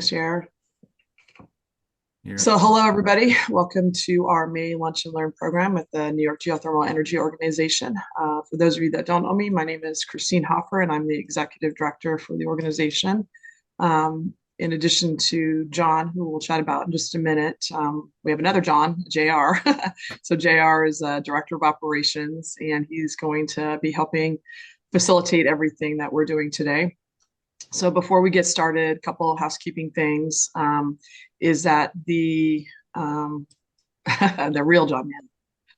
Share. Here. So, hello, everybody. Welcome to our May Lunch and Learn program with the New York Geothermal Energy Organization. For those of you that don't know me, my name is Christine Hoffer, and I'm the executive director for the organization. In addition to John, who we'll chat about in just a minute, we have another John, JR. So, JR is a director of operations, and he's going to be helping facilitate everything that we're doing today. So before we get started, a couple of housekeeping things is that the the real John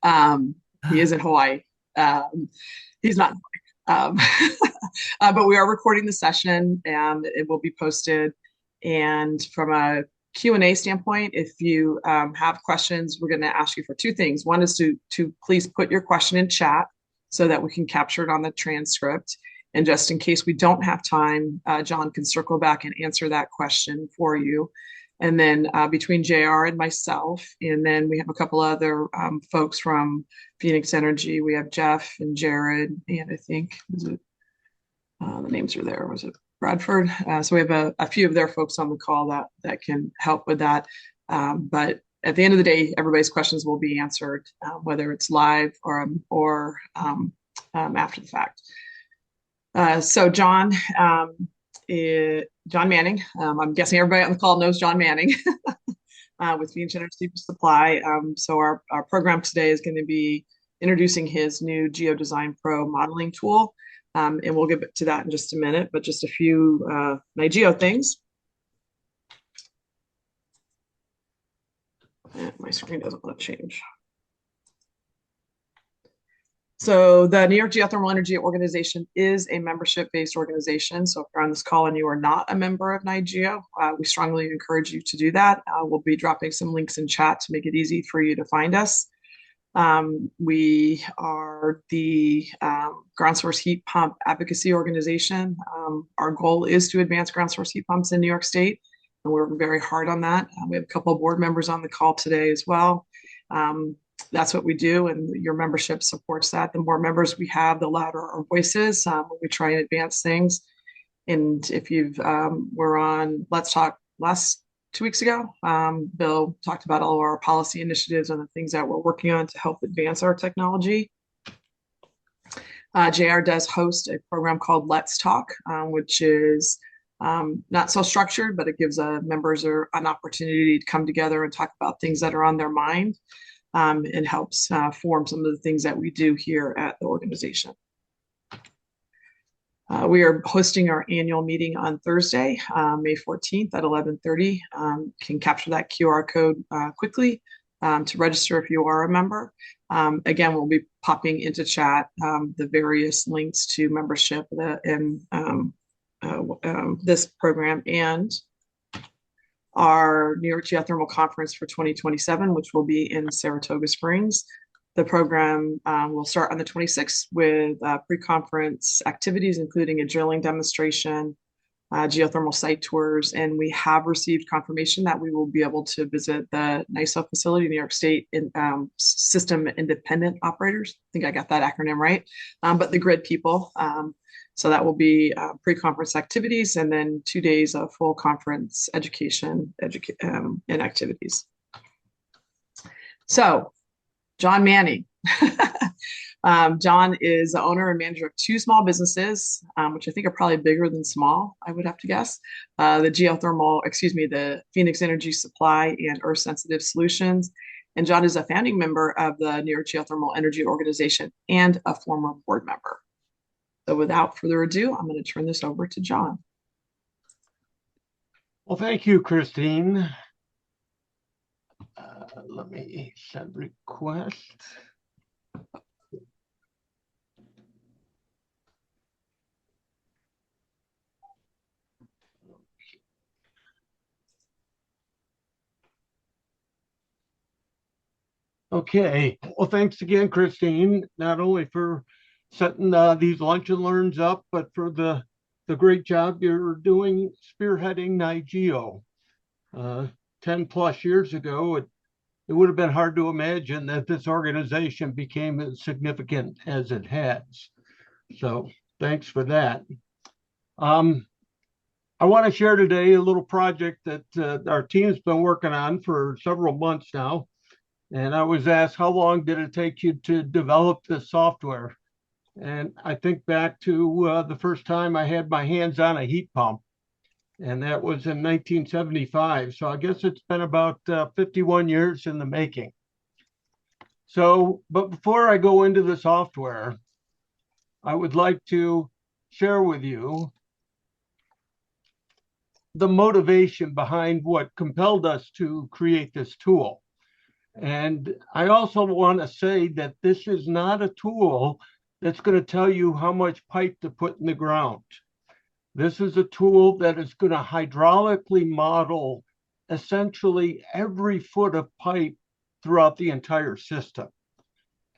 Mann, he is in Hawaii. He's not, um, but we are recording the session and it will be posted. And from a Q&A standpoint, if you have questions, we're going to ask you for two things. One is to please put your question in chat so that we can capture it on the transcript. And just in case we don't have time, John can circle back and answer that question for you. And then between JR and myself, and then we have a couple other folks from Phoenix Energy. We have Jeff and Jared, and I think the names are there. Was it Bradford? So we have a few of their folks on the call that can help with that. But at the end of the day, everybody's questions will be answered, whether it's live or after the fact. So John Manning, I'm guessing everybody on the call knows John Manning with Phoenix Energy Supply. So our program today is going to be introducing his new GeoDesignPRO modeling tool. And we'll get to that in just a minute, but just a few NY-GEO things. My screen doesn't want to change. So the New York Geothermal Energy Organization is a membership-based organization. So if you're on this call and you are not a member of NY-GEO, we strongly encourage you to do that. We'll be dropping some links in chat to make it easy for you to find us. We are the ground source heat pump advocacy organization. Our goal is to advance ground source heat pumps in New York State, and we're very hard on that. We have a couple of board members on the call today as well. That's what we do, and your membership supports that. The more members we have, the louder our voices when we try and advance things. And if you've were on Let's Talk last 2 weeks ago, Bill talked about all of our policy initiatives and the things that we're working on to help advance our technology. JR does host a program called Let's Talk, which is not so structured, but it gives members an opportunity to come together and talk about things that are on their mind. And helps form some of the things that we do here at the organization. We are hosting our annual meeting on Thursday, May 14th at 11:30. Can capture that QR code quickly to register if you are a member. Again, we'll be popping into chat the various links to membership in this program and our New York Geothermal Conference for 2027, which will be in Saratoga Springs. The program will start on the 26th with pre-conference activities, including a drilling demonstration, geothermal site tours, and we have received confirmation that we will be able to visit the NY-GEO facility, New York State System Independent Operators. I think I got that acronym right, but the grid people. So that will be pre-conference activities and then 2 days of full conference education and activities. So John Manning. John is the owner and manager of two small businesses, which I think are probably bigger than small, I would have to guess. The Phoenix Energy Supply and Earth Sensitive Solutions. And John is a founding member of the New York Geothermal Energy Organization and a former board member. So without further ado, I'm going to turn this over to John. Well, thank you, Christine. Let me send request. Okay, well, thanks again, Christine, not only for setting these lunch and learns up, but for the great job you're doing spearheading NY-GEO. 10 plus years ago, it would have been hard to imagine that this organization became as significant as it has. So thanks for that. I want to share today a little project that our team's been working on for several months now. And I was asked, how long did it take you to develop this software? And I think back to the first time I had my hands on a heat pump, and that was in 1975. So I guess it's been about 51 years in the making. So, but before I go into the software, I would like to share with you the motivation behind what compelled us to create this tool. And I also want to say that this is not a tool that's going to tell you how much pipe to put in the ground. This is a tool that is going to hydraulically model essentially every foot of pipe throughout the entire system.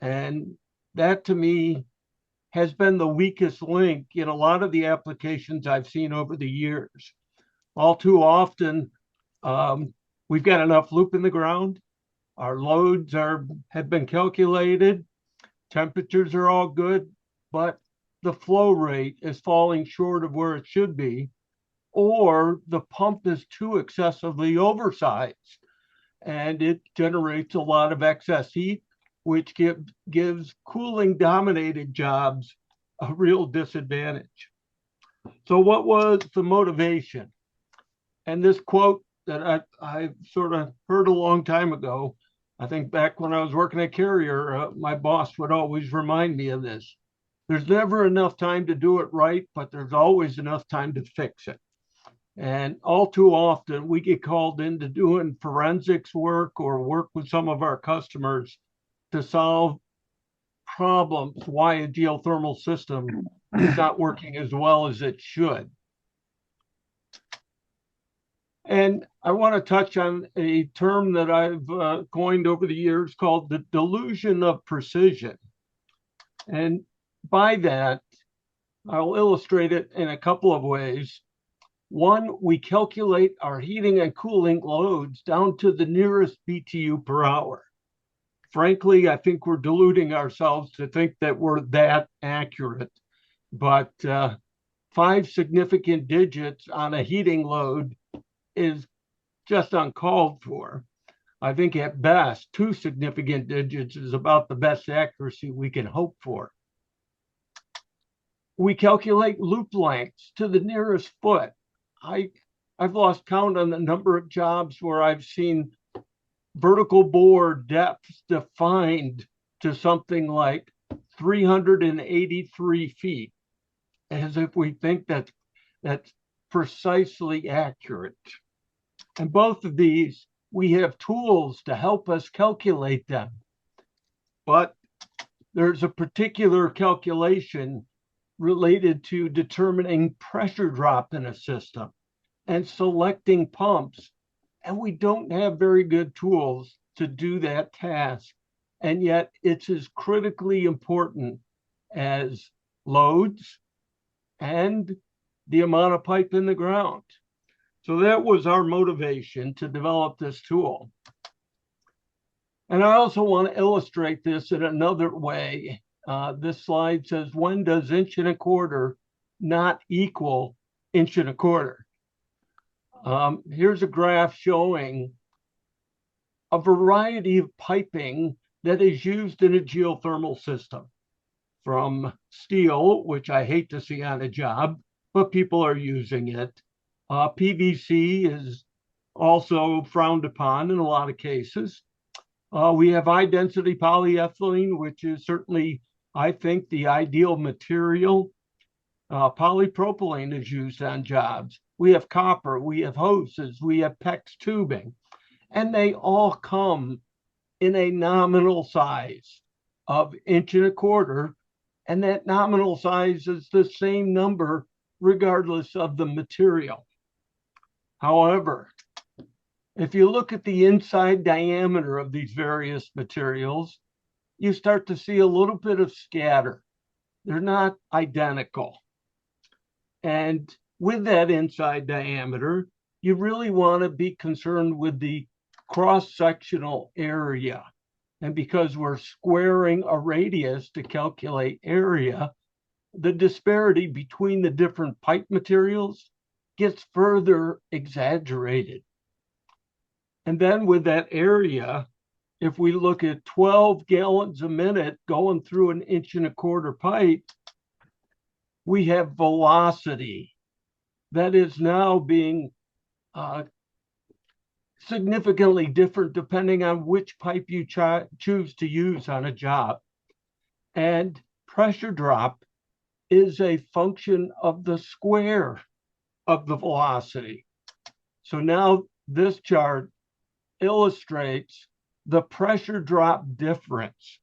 And that to me has been the weakest link in a lot of the applications I've seen over the years. All too often, we've got enough loop in the ground. Our loads have been calculated. Temperatures are all good, but the flow rate is falling short of where it should be, or the pump is too excessively oversized and it generates a lot of excess heat, which gives cooling dominated jobs a real disadvantage. So what was the motivation? And this quote that I sort of heard a long time ago, I think back when I was working at Carrier, my boss would always remind me of this. There's never enough time to do it right, but there's always enough time to fix it. And all too often, we get called into doing forensics work or work with some of our customers to solve problems why a geothermal system is not working as well as it should. And I want to touch on a term that I've coined over the years called the delusion of precision. And by that, I'll illustrate it in a couple of ways. One, we calculate our heating and cooling loads down to the nearest BTU per hour. Frankly, I think we're deluding ourselves to think that we're that accurate. But 5 significant digits on a heating load is just uncalled for. I think at best, 2 significant digits is about the best accuracy we can hope for. We calculate loop lengths to the nearest foot. I've lost count on the number of jobs where I've seen vertical bore depths defined to something like 383 feet, as if we think that's precisely accurate. And both of these, we have tools to help us calculate them. But there's a particular calculation related to determining pressure drop in a system and selecting pumps. And we don't have very good tools to do that task. And yet it's as critically important as loads and the amount of pipe in the ground. So that was our motivation to develop this tool. And I also want to illustrate this in another way. This slide says, when does 1.25 not equal 1.25? Here's a graph showing a variety of piping that is used in a geothermal system, from steel, which I hate to see on a job, but people are using it. PVC is also frowned upon in a lot of cases. We have high density polyethylene, which is certainly, I think, the ideal material. Polypropylene is used on jobs. We have copper, we have hoses, we have PEX tubing, and they all come in a nominal size of 1.25 inches, and that nominal size is the same number regardless of the material. However, if you look at the inside diameter of these various materials, you start to see a little bit of scatter. They're not identical. And with that inside diameter, you really want to be concerned with the cross-sectional area. And because we're squaring a radius to calculate area, the disparity between the different pipe materials gets further exaggerated. And then with that area, if we look at 12 gallons a minute going through an 1.25 inch pipe, we have velocity that is now being significantly different depending on which pipe you choose to use on a job. And pressure drop is a function of the square of the velocity. So now this chart illustrates the pressure drop difference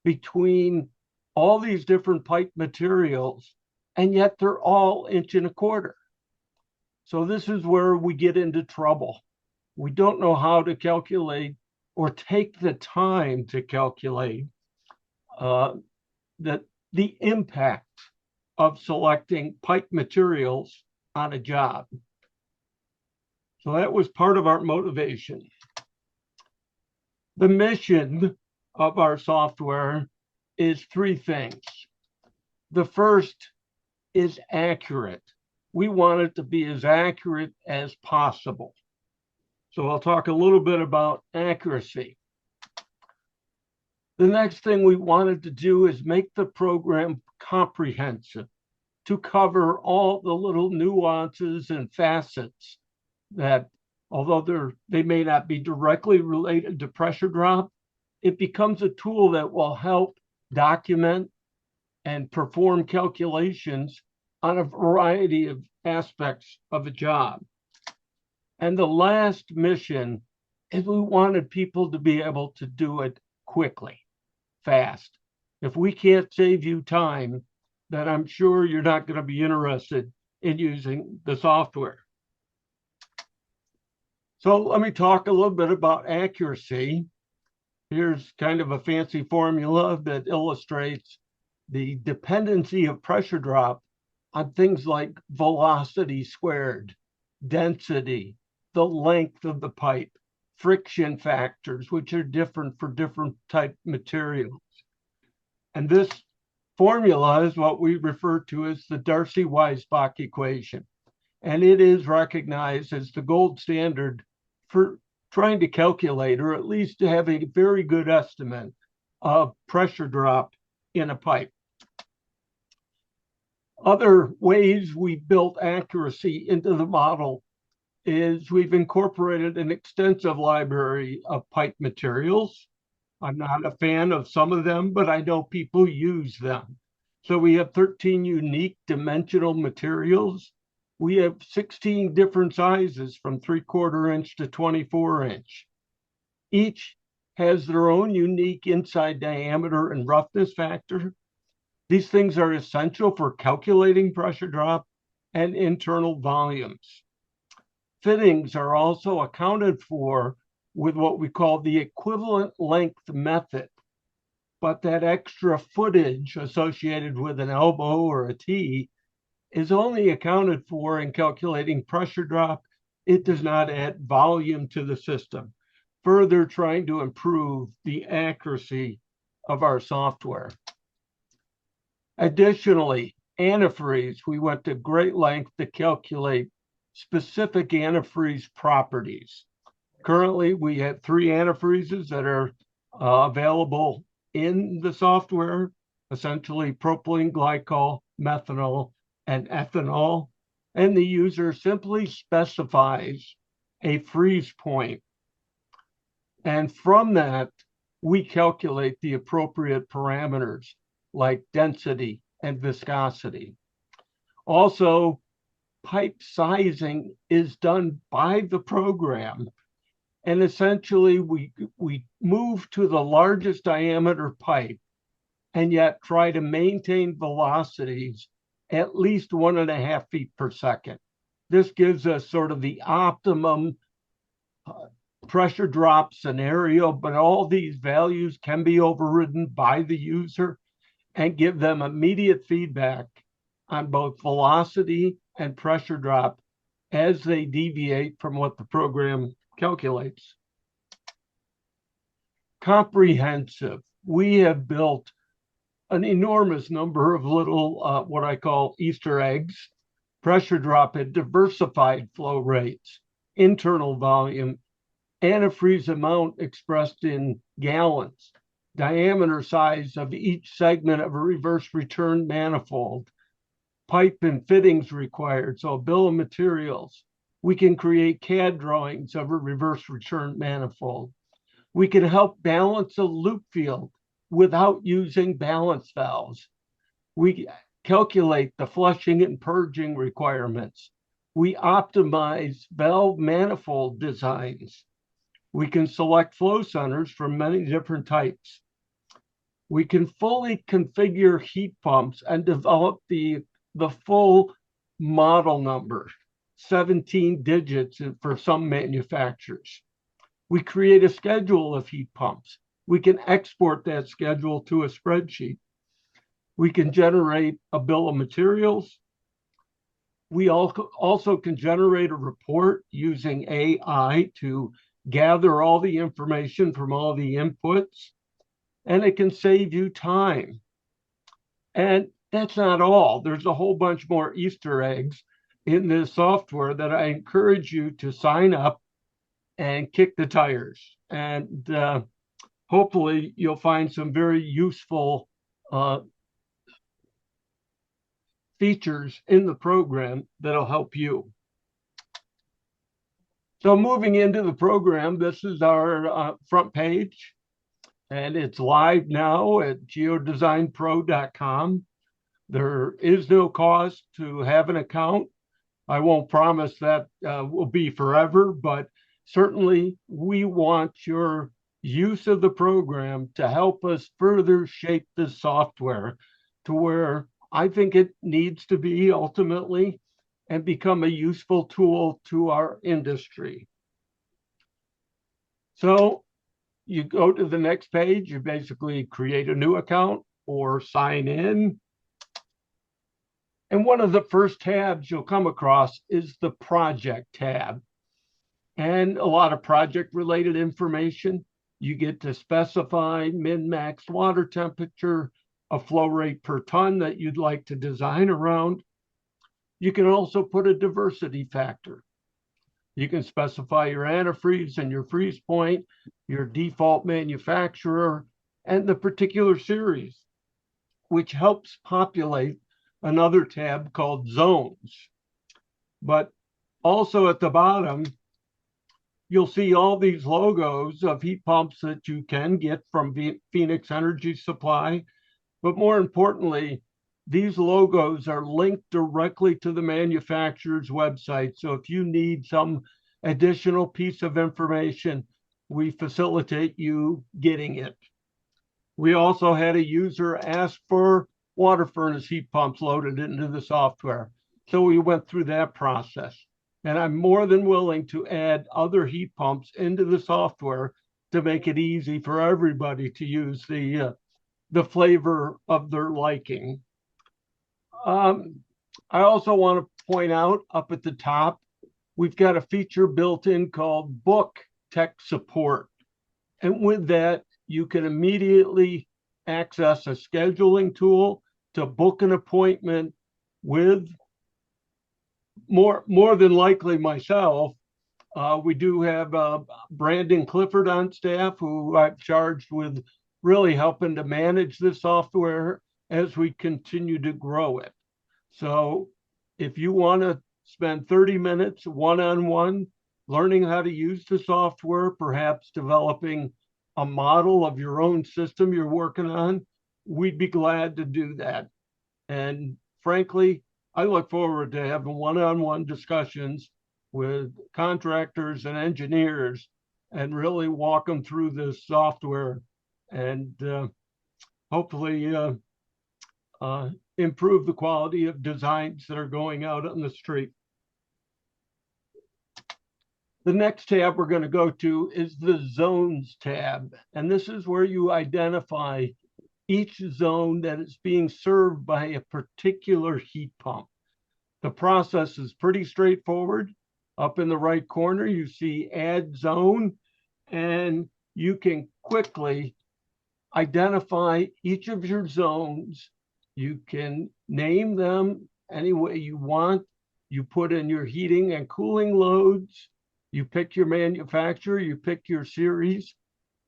between all these different pipe materials, and yet they're all 1.25 inches. So this is where we get into trouble. We don't know how to calculate or take the time to calculate the impact of selecting pipe materials on a job. So that was part of our motivation. The mission of our software is 3 things. The first is accurate. We want it to be as accurate as possible. So I'll talk a little bit about accuracy. The next thing we wanted to do is make the program comprehensive, to cover all the little nuances and facets that, although they may not be directly related to pressure drop, it becomes a tool that will help document and perform calculations on a variety of aspects of a job. And the last mission is we wanted people to be able to do it quickly, fast. If we can't save you time, then I'm sure you're not going to be interested in using the software. So let me talk a little bit about accuracy. Here's kind of a fancy formula that illustrates the dependency of pressure drop on things like velocity squared, density, the length of the pipe, friction factors, which are different for different type materials. And this formula is what we refer to as the Darcy-Weisbach equation. And it is recognized as the gold standard for trying to calculate, or at least to have a very good estimate of pressure drop in a pipe. Other ways we built accuracy into the model is we've incorporated an extensive library of pipe materials. I'm not a fan of some of them, but I know people use them. So we have 13 unique dimensional materials. We have 16 different sizes from 3/4 inch to 24 inch. Each has their own unique inside diameter and roughness factor. These things are essential for calculating pressure drop and internal volumes. Fittings are also accounted for with what we call the equivalent length method. But that extra footage associated with an elbow or a T is only accounted for in calculating pressure drop. It does not add volume to the system, further trying to improve the accuracy of our software. Additionally, antifreeze, we went to great length to calculate specific antifreeze properties. Currently, we have 3 antifreezes that are available in the software, essentially propylene glycol, methanol, and ethanol. And the user simply specifies a freeze point. And from that, we calculate the appropriate parameters like density and viscosity. Also, pipe sizing is done by the program. And essentially, we move to the largest diameter pipe and yet try to maintain velocities at least 1.5 feet per second. This gives us sort of the optimum pressure drop scenario, but all these values can be overridden by the user and give them immediate feedback on both velocity and pressure drop as they deviate from what the program calculates. Comprehensive. We have built an enormous number of little, what I call Easter eggs pressure drop at diversified flow rates, internal volume, antifreeze amount expressed in gallons, diameter size of each segment of a reverse return manifold, pipe and fittings required, so a bill of materials. We can create CAD drawings of a reverse return manifold. We can help balance a loop field without using balance valves. We calculate the flushing and purging requirements. We optimize valve manifold designs. We can select flow centers from many different types. We can fully configure heat pumps and develop the full model number, 17 digits for some manufacturers. We create a schedule of heat pumps. We can export that schedule to a spreadsheet. We can generate a bill of materials. We also can generate a report using AI to gather all the information from all the inputs, and it can save you time. And that's not all. There's a whole bunch more Easter eggs in this software that I encourage you to sign up and kick the tires. And hopefully you'll find some very useful features in the program that'll help you. So moving into the program, this is our front page, and it's live now at GeoDesignPRO.com. There is no cost to have an account. I won't promise that will be forever, but certainly we want your use of the program to help us further shape this software to where I think it needs to be ultimately and become a useful tool to our industry. So you go to the next page, you basically create a new account or sign in. And one of the first tabs you'll come across is the project tab. And a lot of project related information. You get to specify min-max water temperature, a flow rate per ton that you'd like to design around. You can also put a diversity factor. You can specify your antifreeze and your freeze point, your default manufacturer, and the particular series, which helps populate another tab called zones. But also at the bottom, you'll see all these logos of heat pumps that you can get from Phoenix Energy Supply. But more importantly, these logos are linked directly to the manufacturer's website. So if you need some additional piece of information, we facilitate you getting it. We also had a user ask for water furnace heat pumps loaded into the software. So we went through that process. And I'm more than willing to add other heat pumps into the software to make it easy for everybody to use the flavor of their liking. I also want to point out up at the top, we've got a feature built in called Book Tech Support. And with that, you can immediately access a scheduling tool to book an appointment with more than likely myself. We do have Brandon Clifford on staff, who I've charged with really helping to manage the software as we continue to grow it. So if you want to spend 30 minutes one-on-one learning how to use the software, perhaps developing a model of your own system you're working on, we'd be glad to do that. And frankly, I look forward to having one-on-one discussions with contractors and engineers and really walk them through this software and hopefully improve the quality of designs that are going out on the street. The next tab we're going to go to is the Zones tab. And this is where you identify each zone that is being served by a particular heat pump. The process is pretty straightforward. Up in the right corner, you see Add Zone, and you can quickly identify each of your zones. You can name them any way you want. you put in your heating and cooling loads, you pick your manufacturer, you pick your series.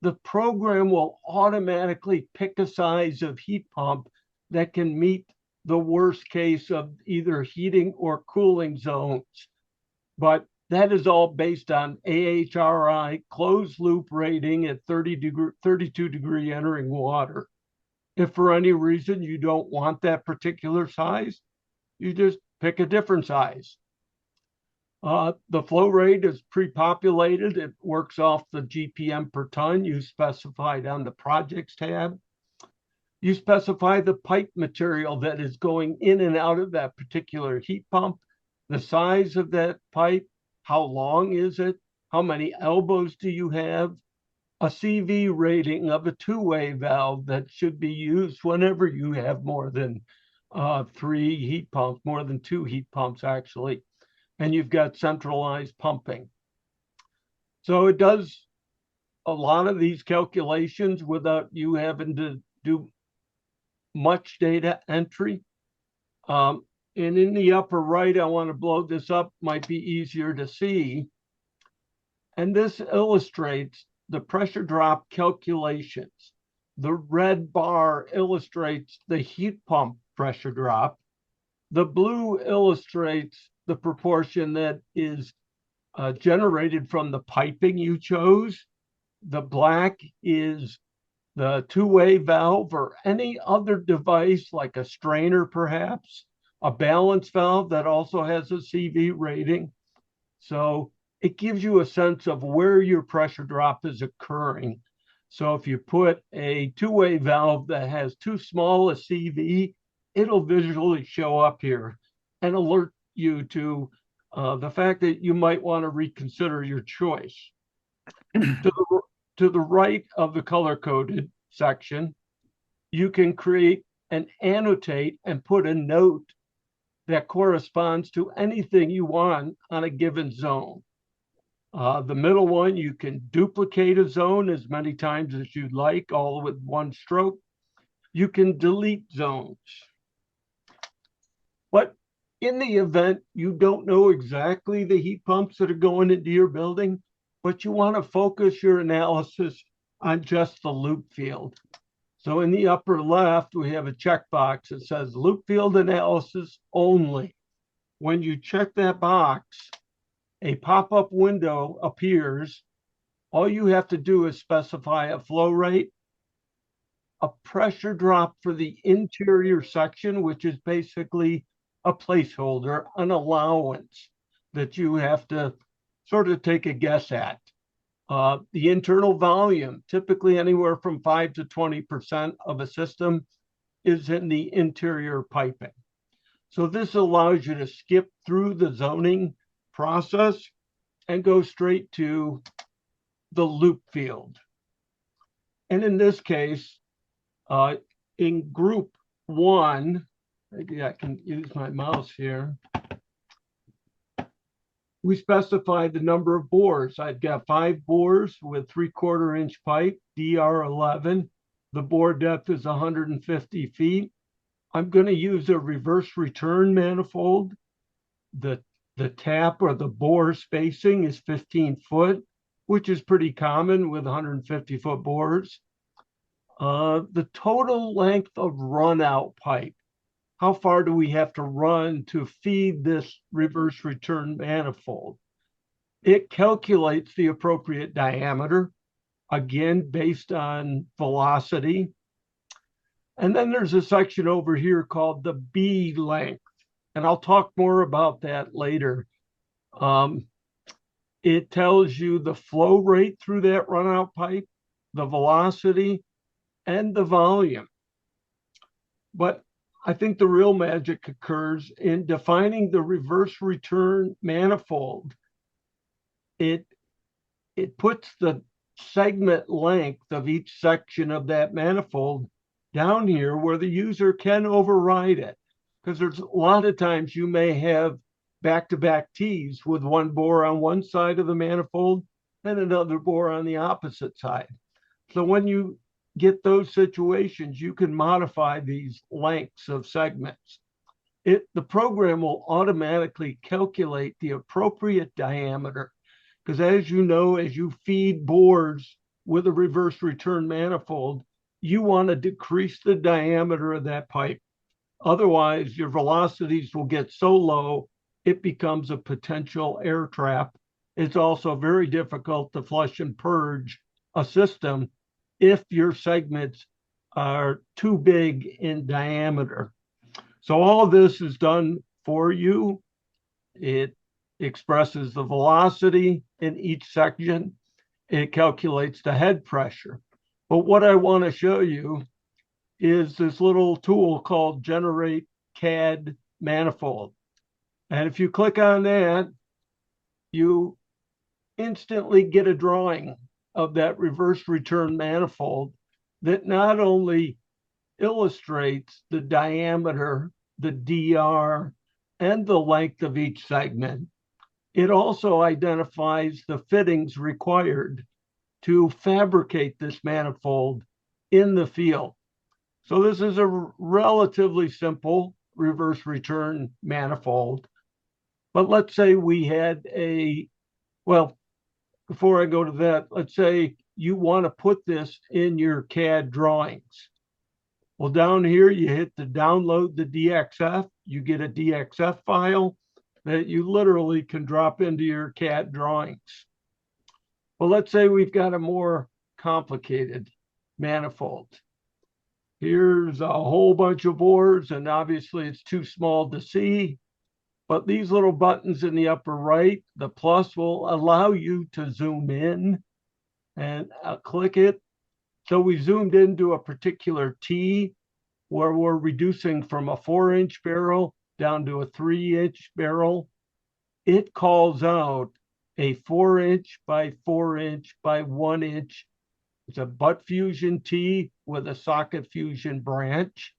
The program will automatically pick a size of heat pump that can meet the worst case of either heating or cooling zones. But that is all based on AHRI closed loop rating at 32 degree entering water. If for any reason you don't want that particular size, you just pick a different size. The flow rate is pre-populated. It works off the GPM per ton you specified on the projects tab. You specify the pipe material that is going in and out of that particular heat pump, the size of that pipe, how long is it, how many elbows do you have, a CV rating of a two-way valve that should be used whenever you have more than 3 heat pumps, more than 2 heat pumps actually, and you've got centralized pumping. So it does a lot of these calculations without you having to do much data entry. And in the upper right, I want to blow this up, might be easier to see. And this illustrates the pressure drop calculations. The red bar illustrates the heat pump pressure drop. The blue illustrates the proportion that is generated from the piping you chose. The black is the two-way valve or any other device like a strainer perhaps, a balance valve that also has a CV rating. So it gives you a sense of where your pressure drop is occurring. So if you put a two-way valve that has too small a CV, it'll visually show up here and alert you to the fact that you might want to reconsider your choice. To the right of the color-coded section, you can create and annotate and put a note that corresponds to anything you want on a given zone. The middle one, you can duplicate a zone as many times as you'd like, all with one stroke. You can delete zones. But in the event you don't know exactly the heat pumps that are going into your building, but you want to focus your analysis on just the loop field. So in the upper left, we have a checkbox that says loop field analysis only. When you check that box, a pop-up window appears. All you have to do is specify a flow rate, a pressure drop for the interior section, which is basically a placeholder, an allowance that you have to sort of take a guess at. The internal volume, typically anywhere from 5 to 20% of a system, is in the interior piping. So this allows you to skip through the zoning process and go straight to the loop field. And in this case, in group 1, maybe I can use my mouse here, we specified the number of bores. I've got 5 bores with 3/4 inch pipe, DR11. The bore depth is 150 feet. I'm going to use a reverse return manifold. The tap or the bore spacing is 15 foot, which is pretty common with 150-foot bores. The total length of run-out pipe. How far do we have to run to feed this reverse return manifold? It calculates the appropriate diameter, again, based on velocity. And then there's a section over here called the B length, and I'll talk more about that later. It tells you the flow rate through that runout pipe, the velocity, and the volume. But I think the real magic occurs in defining the reverse return manifold. It puts the segment length of each section of that manifold down here where the user can override it. Because there's a lot of times you may have back-to-back tees with one bore on one side of the manifold and another bore on the opposite side. So when you get those situations, you can modify these lengths of segments. the program will automatically calculate the appropriate diameter. Because as you know, as you feed bores with a reverse return manifold, you want to decrease the diameter of that pipe. Otherwise, your velocities will get so low, it becomes a potential air trap. It's also very difficult to flush and purge a system if your segments are too big in diameter. So all of this is done for you. It expresses the velocity in each section. It calculates the head pressure. But what I want to show you is this little tool called Generate CAD Manifold. And if you click on that, you instantly get a drawing of that reverse return manifold that not only illustrates the diameter, the DR, and the length of each segment, it also identifies the fittings required to fabricate this manifold in the field. So this is a relatively simple reverse return manifold. But let's say we had well, before I go to that, let's say you want to put this in your CAD drawings. Well, down here, you hit the download the DXF, you get a DXF file that you literally can drop into your CAD drawings. Well, let's say we've got a more complicated manifold. Here's a whole bunch of boards, and obviously it's too small to see. But these little buttons in the upper right, the plus will allow you to zoom in, and I'll click it. So we zoomed into a particular T where we're reducing from a 4-inch barrel down to a 3-inch barrel. It calls out a 4-inch by 4-inch by 1-inch. It's a butt fusion T with a socket fusion branch.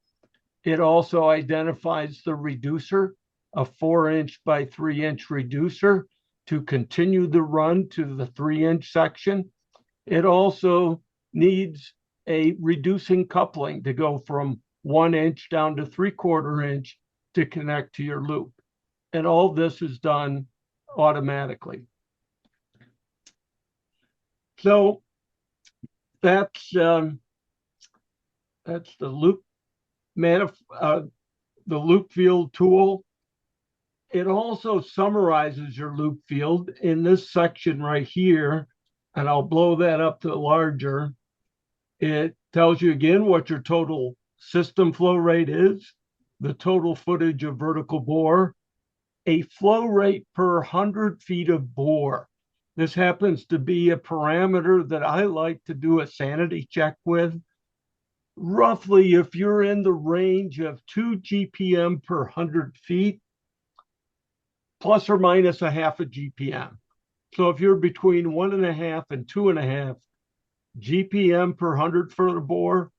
It also identifies the reducer, a 4-inch by 3-inch reducer to continue the run to the 3-inch section. It also needs a reducing coupling to go from 1 inch down to 3/4 inch to connect to your loop. And all this is done automatically. So that's the loop field tool. It also summarizes your loop field in this section right here, and I'll blow that up to larger. It tells you again what your total system flow rate is, the total footage of vertical bore, a flow rate per 100 feet of bore. This happens to be a parameter that I like to do a sanity check with. Roughly, if you're in the range of 2 GPM per 100 feet, plus or minus a half a GPM. So if you're between 1.5 and 2.5 GPM per 100 foot of bore,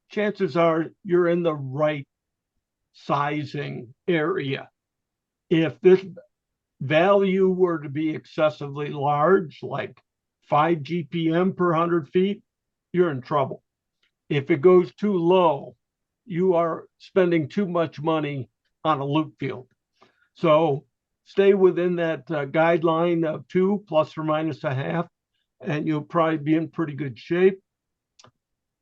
chances are you're in the right sizing area. If this value were to be excessively large, like 5 GPM per 100 feet, you're in trouble. If it goes too low, you are spending too much money on a loop field. So stay within that guideline of 2 plus or minus a half, and you'll probably be in pretty good shape.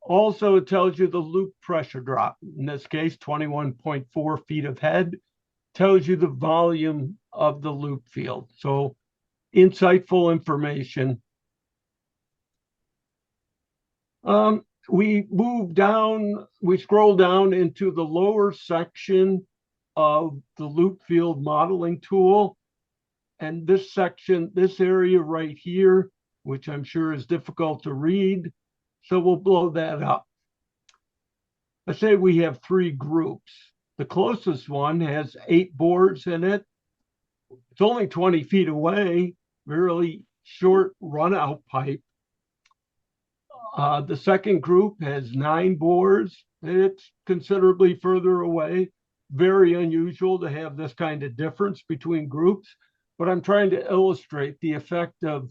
Also, it tells you the loop pressure drop. In this case, 21.4 feet of head. Tells you the volume of the loop field. So insightful information. We scroll down into the lower section of the loop field modeling tool. And this section, this area right here, which I'm sure is difficult to read, so we'll blow that up. Let's say we have 3 groups. The closest one has 8 boards in it. It's only 20 feet away, really short run-out pipe. The second group has 9 boards. It's considerably further away. Very unusual to have this kind of difference between groups, but I'm trying to illustrate the effect of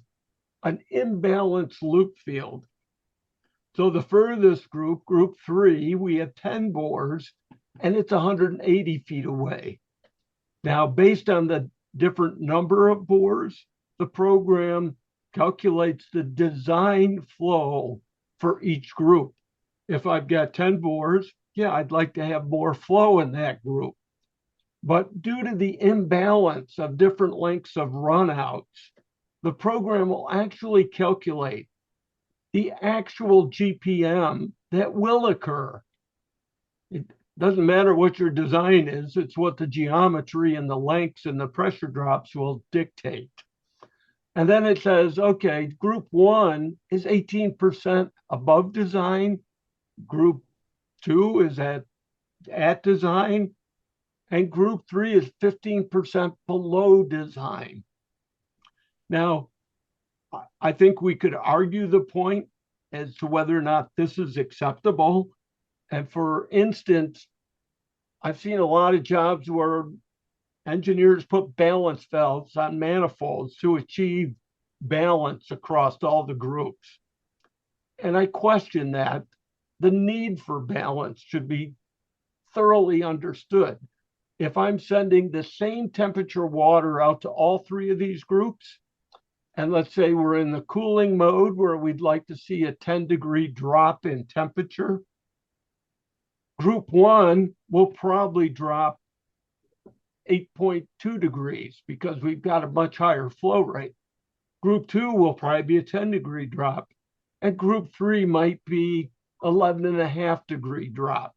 an imbalanced loop field. So the furthest group, group 3, we have 10 bores, and it's 180 feet away. Now, based on the different number of bores, the program calculates the design flow for each group. If I've got 10 bores, yeah, I'd like to have more flow in that group. But due to the imbalance of different lengths of runouts, the program will actually calculate the actual GPM that will occur. It doesn't matter what your design is, it's what the geometry and the lengths and the pressure drops will dictate. And then it says, okay, group one is 18% above design, group two is at design, and group three is 15% below design. Now, I think we could argue the point as to whether or not this is acceptable. And for instance, I've seen a lot of jobs where engineers put balance valves on manifolds to achieve balance across all the groups. And I question that. The need for balance should be thoroughly understood. If I'm sending the same temperature water out to all three of these groups, and let's say we're in the cooling mode where we'd like to see a 10-degree drop in temperature, group one will probably drop 8.2 degrees because we've got a much higher flow rate. Group two will probably be a 10-degree drop, and group three might be 11.5-degree drop.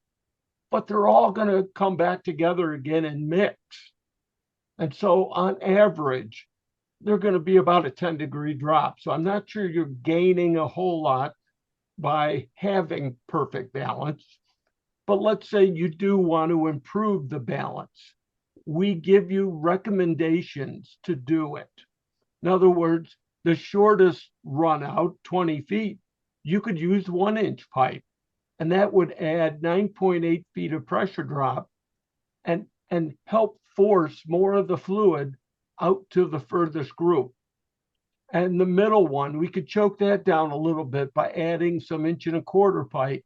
But they're all going to come back together again and mix. And so on average, they're going to be about a 10-degree drop. So I'm not sure you're gaining a whole lot by having perfect balance. But let's say you do want to improve the balance. We give you recommendations to do it. In other words, the shortest run out, 20 feet, you could use 1-inch pipe, and that would add 9.8 feet of pressure drop and help force more of the fluid out to the furthest group. And the middle one, we could choke that down a little bit by adding some 1.25-inch pipe,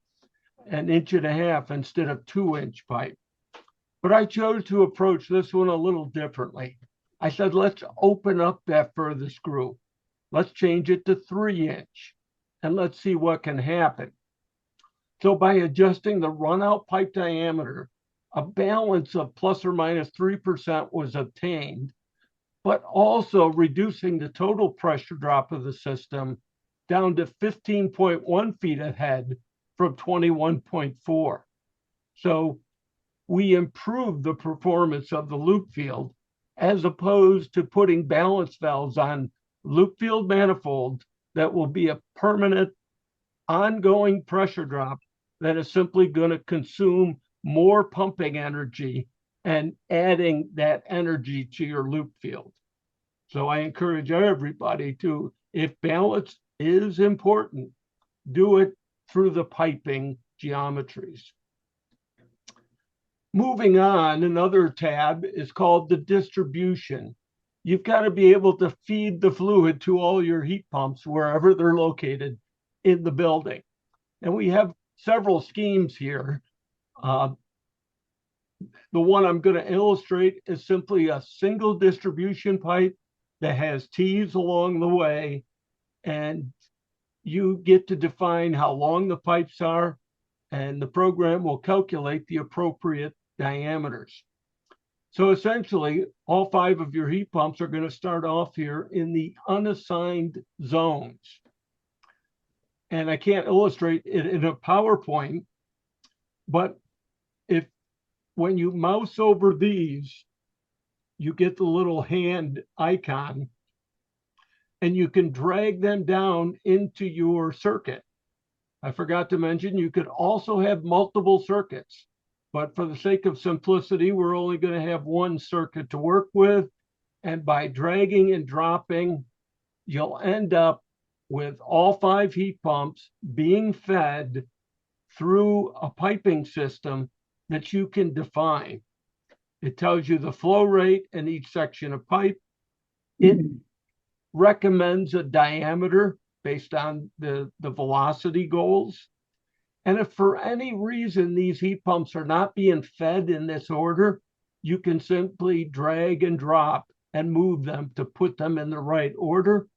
an 1.5-inch instead of 2-inch pipe. But I chose to approach this one a little differently. I said, let's open up that furthest group. Let's change it to 3-inch, and let's see what can happen. So by adjusting the runout pipe diameter, a balance of plus or minus 3% was obtained, but also reducing the total pressure drop of the system down to 15.1 feet ahead from 21.4. So we improved the performance of the loop field as opposed to putting balance valves on loop field manifolds that will be a permanent ongoing pressure drop that is simply going to consume more pumping energy and adding that energy to your loop field. So I encourage everybody to, if balance is important, do it through the piping geometries. Moving on, another tab is called the distribution. You've got to be able to feed the fluid to all your heat pumps wherever they're located in the building. And we have several schemes here. The one I'm going to illustrate is simply a single distribution pipe that has T's along the way, and you get to define how long the pipes are, and the program will calculate the appropriate diameters. So essentially, all 5 of your heat pumps are going to start off here in the unassigned zones. And I can't illustrate it in a PowerPoint, but when you mouse over these, you get the little hand icon, and you can drag them down into your circuit. I forgot to mention, you could also have multiple circuits, but for the sake of simplicity, we're only going to have one circuit to work with. And by dragging and dropping, you'll end up with all 5 heat pumps being fed through a piping system that you can define. It tells you the flow rate in each section of pipe. It recommends a diameter based on the velocity goals. And if for any reason these heat pumps are not being fed in this order, you can simply drag and drop and move them to put them in the right order.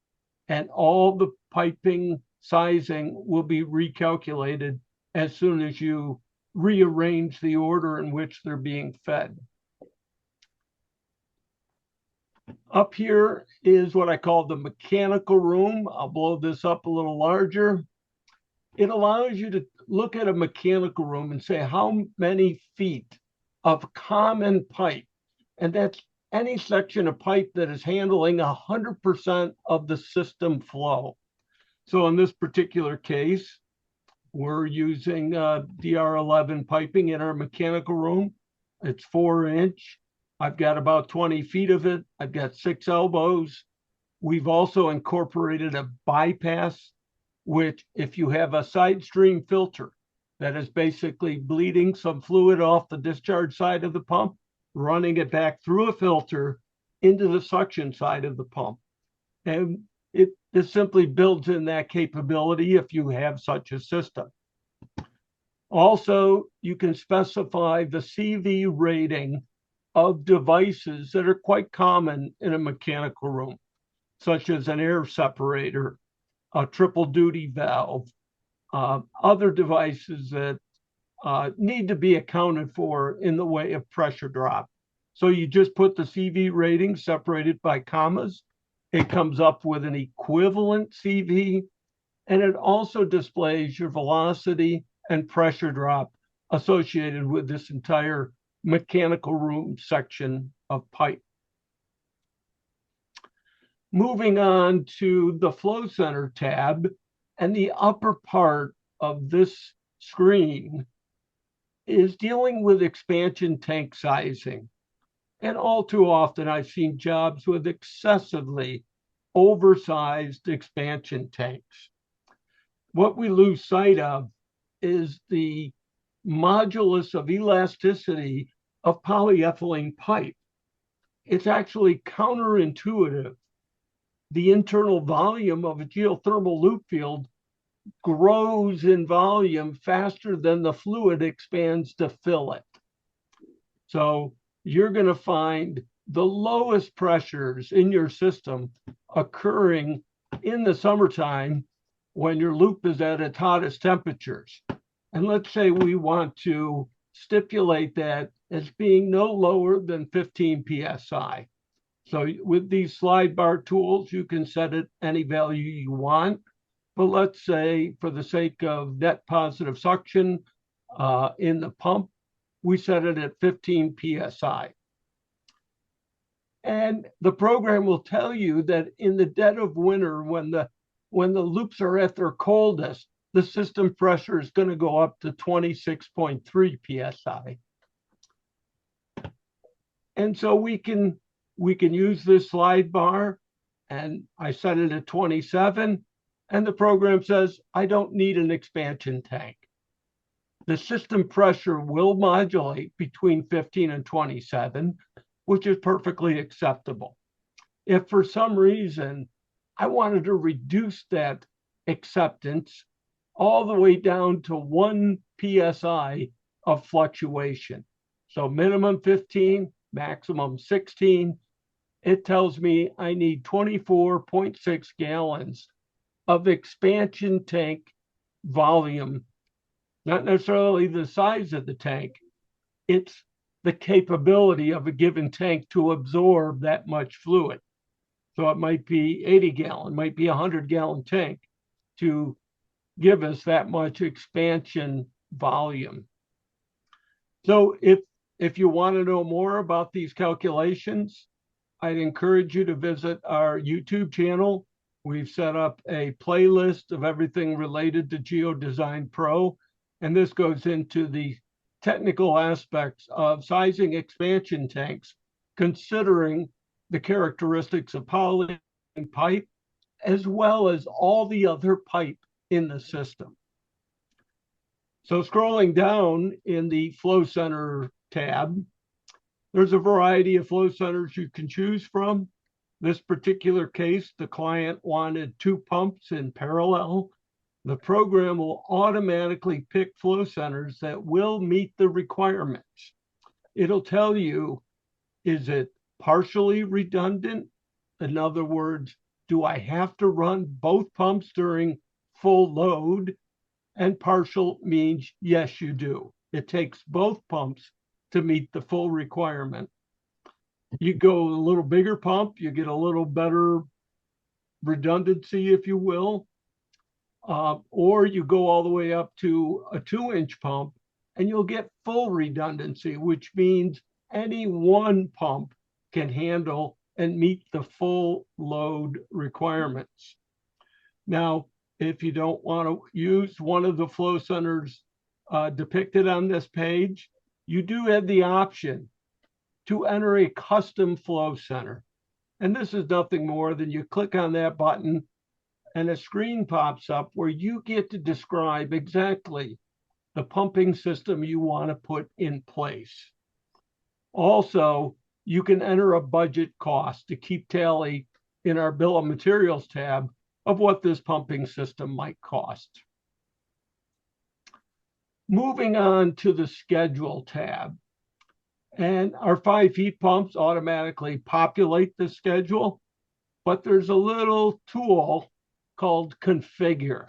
And all the piping sizing will be recalculated as soon as you rearrange the order in which they're being fed. Up here is what I call the mechanical room. I'll blow this up a little larger. It allows you to look at a mechanical room and say how many feet of common pipe, and that's any section of pipe that is handling 100% of the system flow. So in this particular case, we're using DR11 piping in our mechanical room. It's 4-inch. I've got about 20 feet of it. I've got 6 elbows. We've also incorporated a bypass, which if you have a side stream filter that is basically bleeding some fluid off the discharge side of the pump, running it back through a filter into the suction side of the pump. And it simply builds in that capability if you have such a system. Also, you can specify the CV rating of devices that are quite common in a mechanical room, such as an air separator, a triple duty valve, other devices that need to be accounted for in the way of pressure drop. So you just put the CV rating separated by commas. It comes up with an equivalent CV, and it also displays your velocity and pressure drop associated with this entire mechanical room section of pipe. Moving on to the Flow Center tab, and the upper part of this screen is dealing with expansion tank sizing. And all too often I've seen jobs with excessively oversized expansion tanks. What we lose sight of is the modulus of elasticity of polyethylene pipe. It's actually counterintuitive. The internal volume of a geothermal loop field grows in volume faster than the fluid expands to fill it. So you're going to find the lowest pressures in your system occurring in the summertime when your loop is at its hottest temperatures. And let's say we want to stipulate that as being no lower than 15 psi. So with these slide bar tools, you can set it any value you want. But let's say for the sake of net positive suction in the pump, we set it at 15 psi. And the program will tell you that in the dead of winter, when the loops are at their coldest, the system pressure is going to go up to 26.3 psi. And so we can use this slide bar, and I set it at 27, and the program says, I don't need an expansion tank. The system pressure will modulate between 15 and 27, which is perfectly acceptable. If for some reason I wanted to reduce that acceptance all the way down to 1 psi of fluctuation, so minimum 15, maximum 16, it tells me I need 24.6 gallons of expansion tank volume, not necessarily the size of the tank. It's the capability of a given tank to absorb that much fluid. So it might be 80 gallon, might be 100-gallon tank to give us that much expansion volume. So if you want to know more about these calculations, I'd encourage you to visit our YouTube channel. We've set up a playlist of everything related to GeoDesignPRO, and this goes into the technical aspects of sizing expansion tanks, considering the characteristics of polyethylene pipe, as well as all the other pipe in the system. So scrolling down in the Flow Center tab, there's a variety of flow centers you can choose from. This particular case, the client wanted 2 pumps in parallel. The program will automatically pick flow centers that will meet the requirements. It'll tell you, is it partially redundant? In other words, do I have to run both pumps during full load? And partial means yes, you do. It takes both pumps to meet the full requirement. You go a little bigger pump, you get a little better redundancy, if you will, or you go all the way up to a 2-inch pump and you'll get full redundancy, which means any one pump can handle and meet the full load requirements. Now, if you don't want to use one of the flow centers depicted on this page, you do have the option to enter a custom flow center. And this is nothing more than you click on that button and a screen pops up where you get to describe exactly the pumping system you want to put in place. Also, you can enter a budget cost to keep tally in our bill of materials tab of what this pumping system might cost. Moving on to the schedule tab. And our 5 heat pumps automatically populate the schedule, but there's a little tool called configure.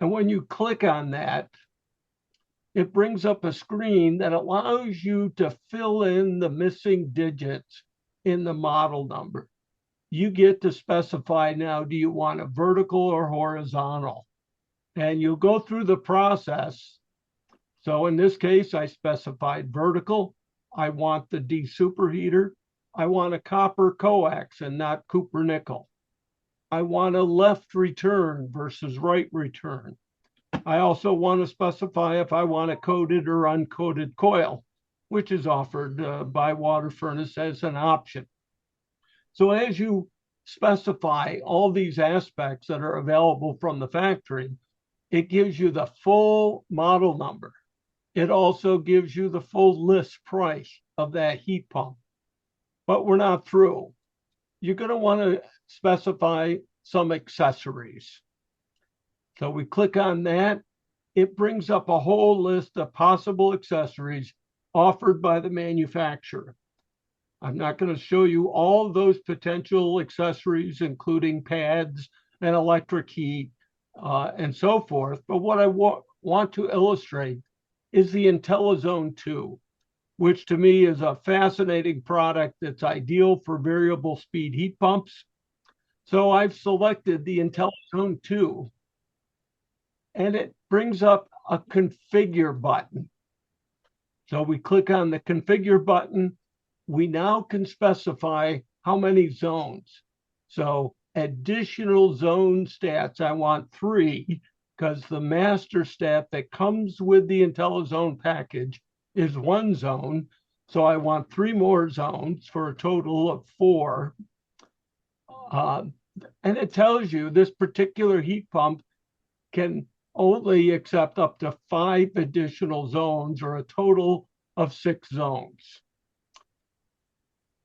And when you click on that, it brings up a screen that allows you to fill in the missing digits in the model number. You get to specify now, do you want a vertical or horizontal? And you'll go through the process. So in this case, I specified vertical. I want the de-superheater. I want a copper coax and not copper nickel. I want a left return versus right return. I also want to specify if I want a coated or uncoated coil, which is offered by Water Furnace as an option. So as you specify all these aspects that are available from the factory, it gives you the full model number. It also gives you the full list price of that heat pump. But we're not through. You're going to want to specify some accessories. So we click on that. It brings up a whole list of possible accessories offered by the manufacturer. I'm not going to show you all those potential accessories, including pads and electric heat and so forth. But what I want to illustrate is the IntelliZone 2, which to me is a fascinating product that's ideal for variable speed heat pumps. So I've selected the IntelliZone 2, and it brings up a configure button. So we click on the configure button. We now can specify how many zones. So additional zone stats, I want 3, because the master stat that comes with the IntelliZone package is 1 zone. So I want 3 more zones for a total of 4. And it tells you this particular heat pump can only accept up to 5 additional zones, or a total of 6 zones.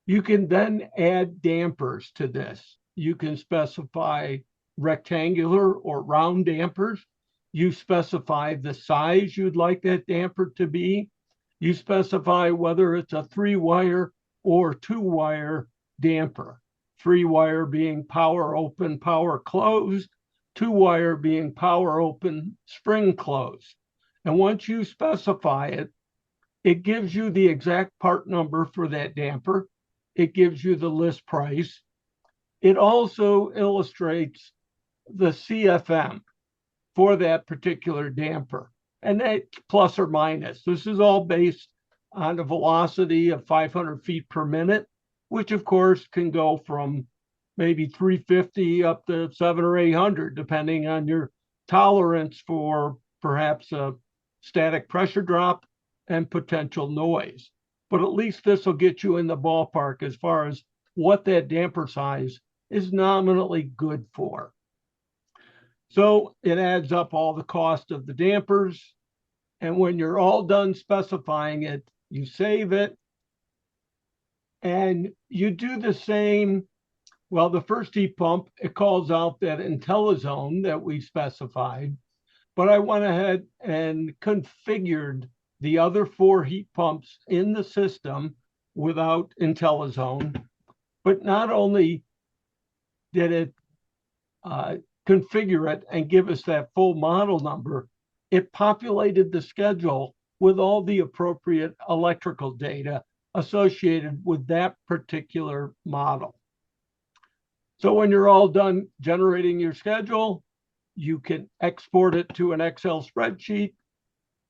You can then add dampers to this. You can specify rectangular or round dampers. You specify the size you'd like that damper to be. You specify whether it's a 3-wire or 2-wire damper. 3-wire being power open, power closed. 2-wire being power open, spring closed. And once you specify it, it gives you the exact part number for that damper. It gives you the list price. It also illustrates the CFM for that particular damper, and that plus or minus. This is all based on a velocity of 500 feet per minute, which of course can go from maybe 350 up to 700 or 800, depending on your tolerance for perhaps a static pressure drop and potential noise. But at least this will get you in the ballpark as far as what that damper size is nominally good for. So it adds up all the cost of the dampers. And when you're all done specifying it, you save it. And you do the same Well, the first heat pump, it calls out that IntelliZone that we specified, but I went ahead and configured the other 4 heat pumps in the system without IntelliZone. But not only did it configure it and give us that full model number, it populated the schedule with all the appropriate electrical data associated with that particular model. So when you're all done generating your schedule, you can export it to an Excel spreadsheet,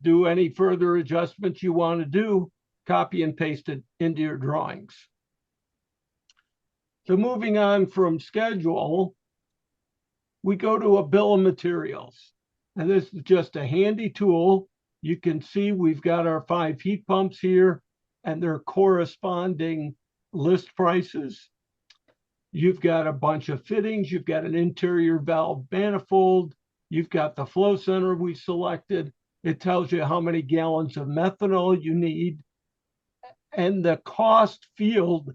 do any further adjustments you want to do, copy and paste it into your drawings. So moving on from schedule, we go to a bill of materials. And this is just a handy tool. You can see we've got our 5 heat pumps here and their corresponding list prices. You've got a bunch of fittings. You've got an interior valve manifold. You've got the flow center we selected. It tells you how many gallons of methanol you need. And the cost field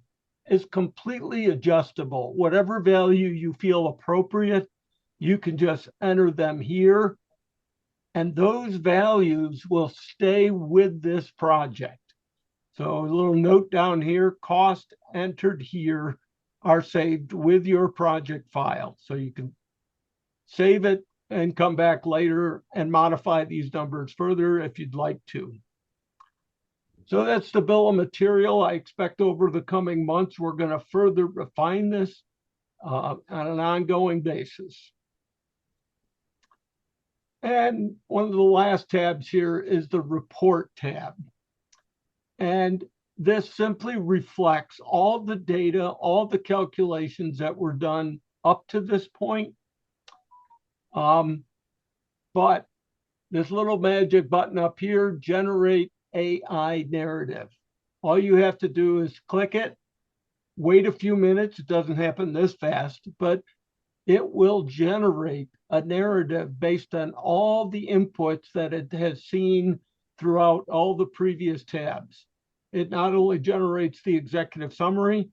is completely adjustable. Whatever value you feel appropriate, you can just enter them here. And those values will stay with this project. So a little note down here, cost entered here are saved with your project file. So you can save it and come back later and modify these numbers further if you'd like to. So that's the bill of material. I expect over the coming months, we're going to further refine this on an ongoing basis. And one of the last tabs here is the report tab. And this simply reflects all the data, all the calculations that were done up to this point. But this little magic button up here, generate AI narrative. All you have to do is click it, wait a few minutes. It doesn't happen this fast, but it will generate a narrative based on all the inputs that it has seen throughout all the previous tabs. It not only generates the executive summary,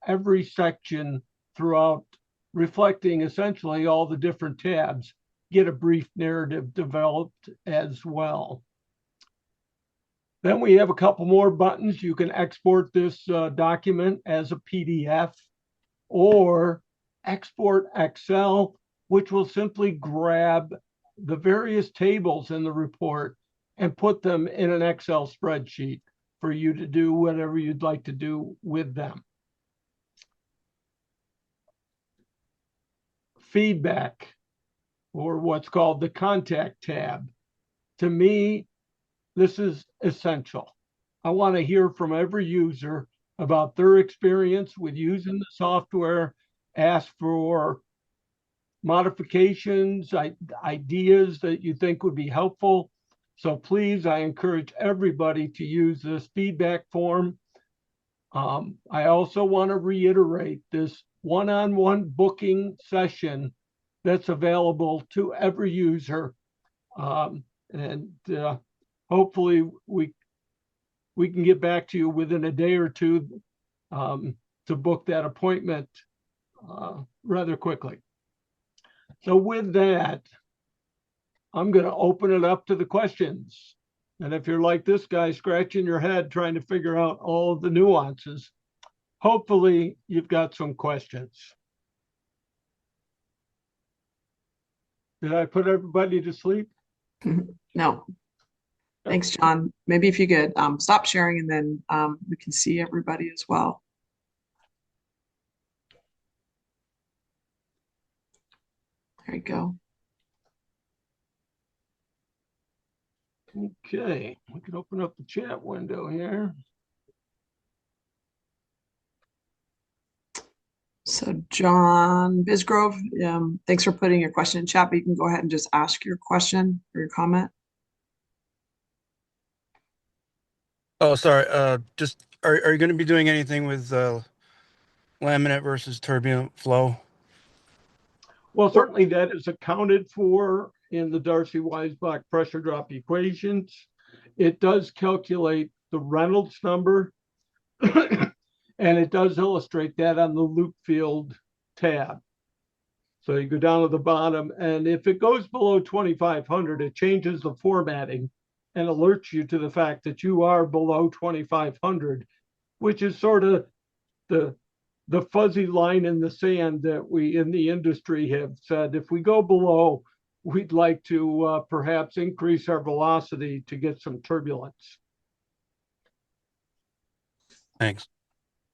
every section throughout, reflecting essentially all the different tabs, get a brief narrative developed as well. Then we have a couple more buttons. You can export this document as a PDF or export Excel, which will simply grab the various tables in the report and put them in an Excel spreadsheet for you to do whatever you'd like to do with them. Feedback, or what's called the contact tab. To me, this is essential. I want to hear from every user about their experience with using the software, ask for modifications, ideas that you think would be helpful. So please, I encourage everybody to use this feedback form. I also want to reiterate this one-on-one booking session that's available to every user. Hopefully we can get back to you within a day or two to book that appointment rather quickly. So with that, I'm going to open it up to the questions. And if you're like this guy, scratching your head, trying to figure out all of the nuances, hopefully you've got some questions. Did I put everybody to sleep? No. Thanks, John. Maybe if you could stop sharing and then we can see everybody as well. There you go. Okay, we can open up the chat window here. So John Bisgrove, thanks for putting your question in chat, but you can go ahead and just ask your question or your comment. Oh, sorry. Just are you going to be doing anything with laminate versus turbulent flow? Well, certainly that is accounted for in the Darcy-Weisbach pressure drop equations. It does calculate the Reynolds number, and it does illustrate that on the loop field tab. So you go down to the bottom, and if it goes below 2,500, it changes the formatting and alerts you to the fact that you are below 2,500, which is sort of the fuzzy line in the sand that we in the industry have said, if we go below, we'd like to perhaps increase our velocity to get some turbulence. Thanks.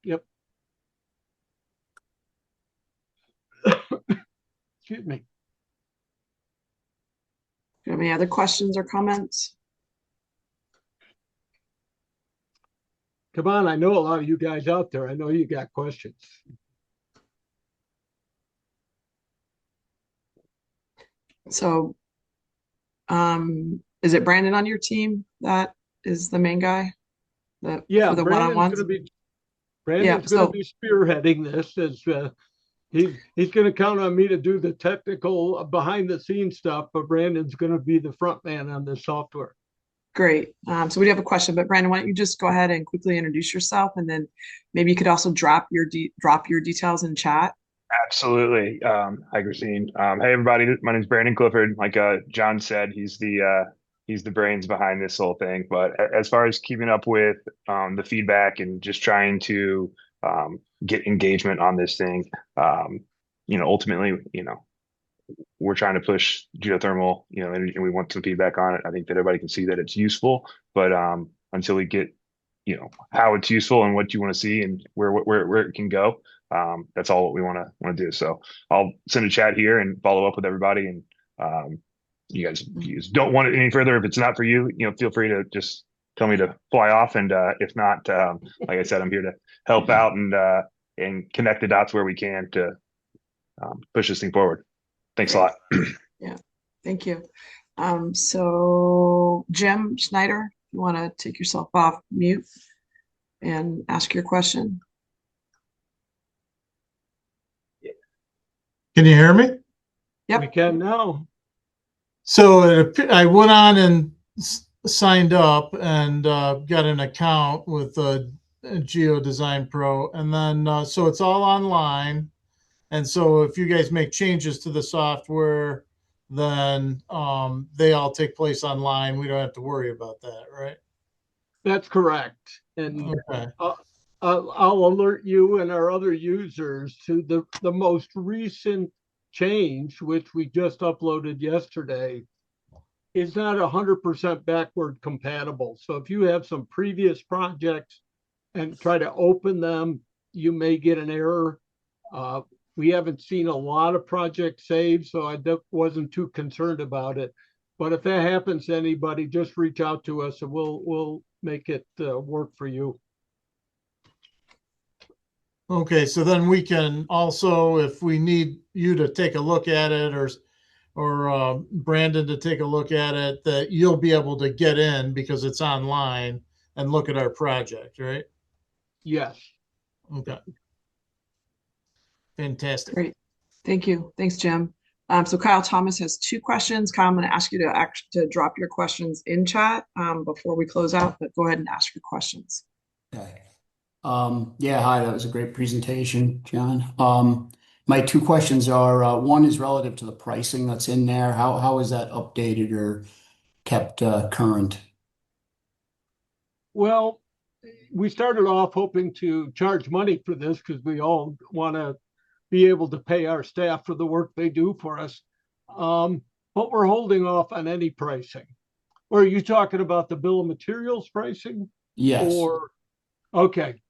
Yep. Excuse me. Do you have any other questions or comments? Come on, I know a lot of you guys out there. I know you got questions. So, is it Brandon on your team that is the main guy Yeah, for the Brandon's one-on-ones? going to be Yeah, Brandon's going to so be spearheading this as he's going to count on me to do the technical behind the scenes stuff, but Brandon's going to be the front man on this software. great. So we do have a question, but Brandon, why don't you just go ahead and quickly introduce yourself, and then maybe you could also drop your details in chat. Absolutely. Hi, Christine. Hey, everybody. My name's Brandon Clifford. Like John said, he's the brains behind this whole thing. But as far as keeping up with the feedback and just trying to get engagement on this thing, ultimately, we're trying to push geothermal, and we want some feedback on it. I think that everybody can see that it's useful, but until we get, how it's useful and what you want to see and where it can go, that's all what we want to do. So I'll send a chat here and follow up with everybody. And you guys don't want it any further. If it's not for you, feel free to just tell me to fly off. And if not, like I said, I'm here to help out and connect the dots where we can to push this thing forward. Thanks a lot. Yeah, thank you. So Jim Schneider, you want to take yourself off mute and ask your question? Can you hear me? Yep. We can now. So I went on and signed up and got an account with GeoDesignPRO, and then so it's all online. And so if you guys make changes to the software, then they all take place online. We don't have to worry about that, right? That's correct. And Okay. I'll alert you and our other users to the most recent change, which we just uploaded yesterday, is not 100% backward compatible. So if you have some previous projects and try to open them, you may get an error. We haven't seen a lot of projects saved, so I wasn't too concerned about it. But if that happens to anybody, just reach out to us and we'll make it work for you. Okay, so then we can also, if we need you to take a look at it, or Brandon to take a look at it, that you'll be able to get in because it's online and look at our project, right? Yes. Okay. Fantastic. Great. Thank you. Thanks, Jim. So Kyle Thomas has two questions. Kyle, I'm going to ask you to drop your questions in chat before we close out, but go ahead and ask your questions. Okay. Yeah, hi, that was a great presentation, John. My two questions are, one is relative to the pricing that's in there. How is that updated or kept current? Well, we started off hoping to charge money for this because we all want to be able to pay our staff for the work they do for us. But we're holding off on any pricing. Or are you talking about the bill of materials pricing? Yes. Or, okay.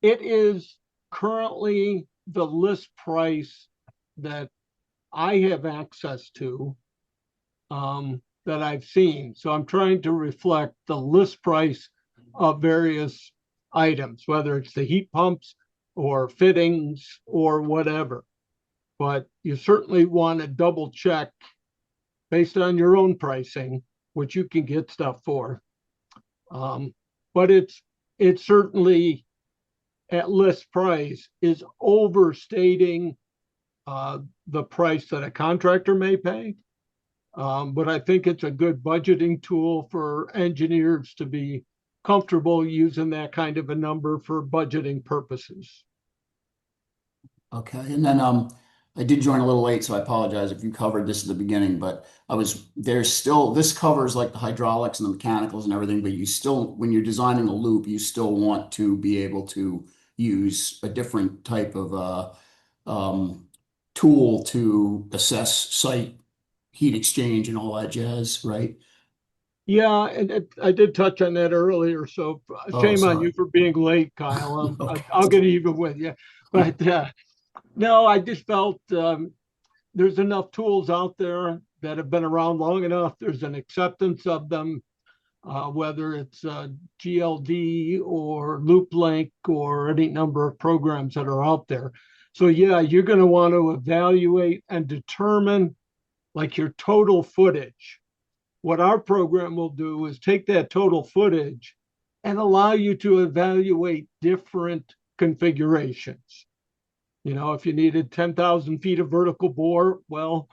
It is currently the list price that I have access to, that I've seen. So I'm trying to reflect the list price of various items, whether it's the heat pumps or fittings or whatever. But you certainly want to double check based on your own pricing, which you can get stuff for. But it's certainly at list price is overstating the price that a contractor may pay. But I think it's a good budgeting tool for engineers to be comfortable using that kind of a number for budgeting purposes. Okay, and then I did join a little late, so I apologize if you covered this at the beginning, but there's still, this covers like the hydraulics and the mechanicals and everything, but you still, when you're designing a loop, you still want to be able to use a different type of tool to assess site heat exchange and all that jazz, right? Yeah, and I did touch on that earlier, so Oh, shame on sorry. you for being late, Kyle. Okay. I'll get even with you. But no, I just felt there's enough tools out there that have been around long enough. There's an acceptance of them, whether it's GLD or LoopLink or any number of programs that are out there. So yeah, you're going to want to evaluate and determine like your total footage. What our program will do is take that total footage and allow you to evaluate different configurations. You know, if you needed 10,000 feet of vertical bore, well,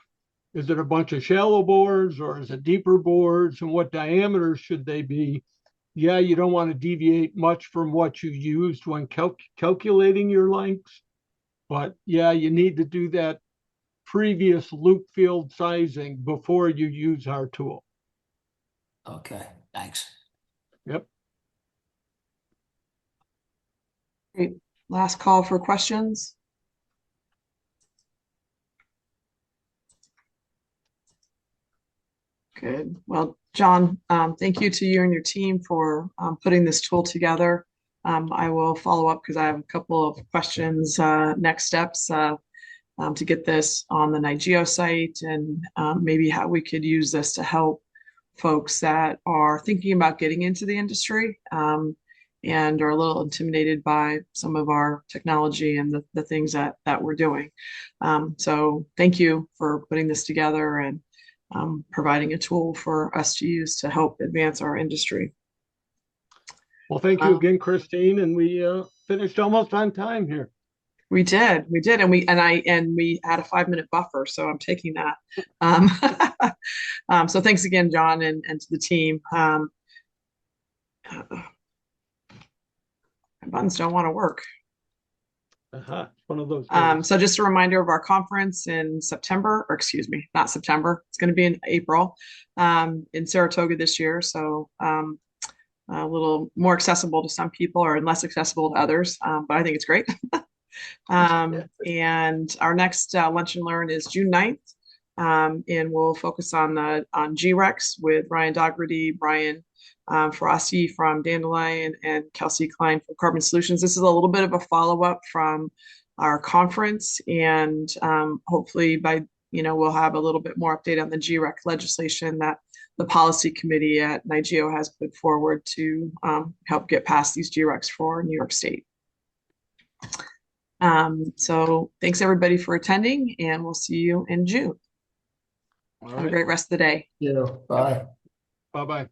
is it a bunch of shallow bores or is it deeper bores, and what diameters should they be? Yeah, you don't want to deviate much from what you used when calculating your lengths, but yeah, you need to do that previous loop field sizing before you use our tool. Okay, thanks. Yep. Great. Last call for questions. Good. Well, John, thank you to you and your team for putting this tool together. I will follow up because I have a couple of questions, next steps to get this on the NY-GEO site, and maybe how we could use this to help folks that are thinking about getting into the industry and are a little intimidated by some of our technology and the things that we're doing. So thank you for putting this together and providing a tool for us to use to help advance our industry. Well, thank you again, Christine. And we finished almost on time here. We did, and we had a 5-minute buffer, so I'm taking that. So thanks again, John, and to the team. My buttons don't want to work. One of those days. So just a reminder of our conference in September, or excuse me, not September. It's going to be in April in Saratoga this year. So a little more accessible to some people or less accessible to others, but I think it's great. And our next Lunch and Learn is June 9th. And we'll focus on GREX with Ryan Dougherty, Brian Frosty from Dandelion, and Kelsey Klein from Carbon Solutions. This is a little bit of a follow-up from our conference, and hopefully we'll have a little bit more update on the GREX legislation that the policy committee at NY-GEO has put forward to help get past these GREX for New York State. So thanks everybody for attending, and we'll see you in June. Have a great rest of the day. Yeah, bye. Bye-bye.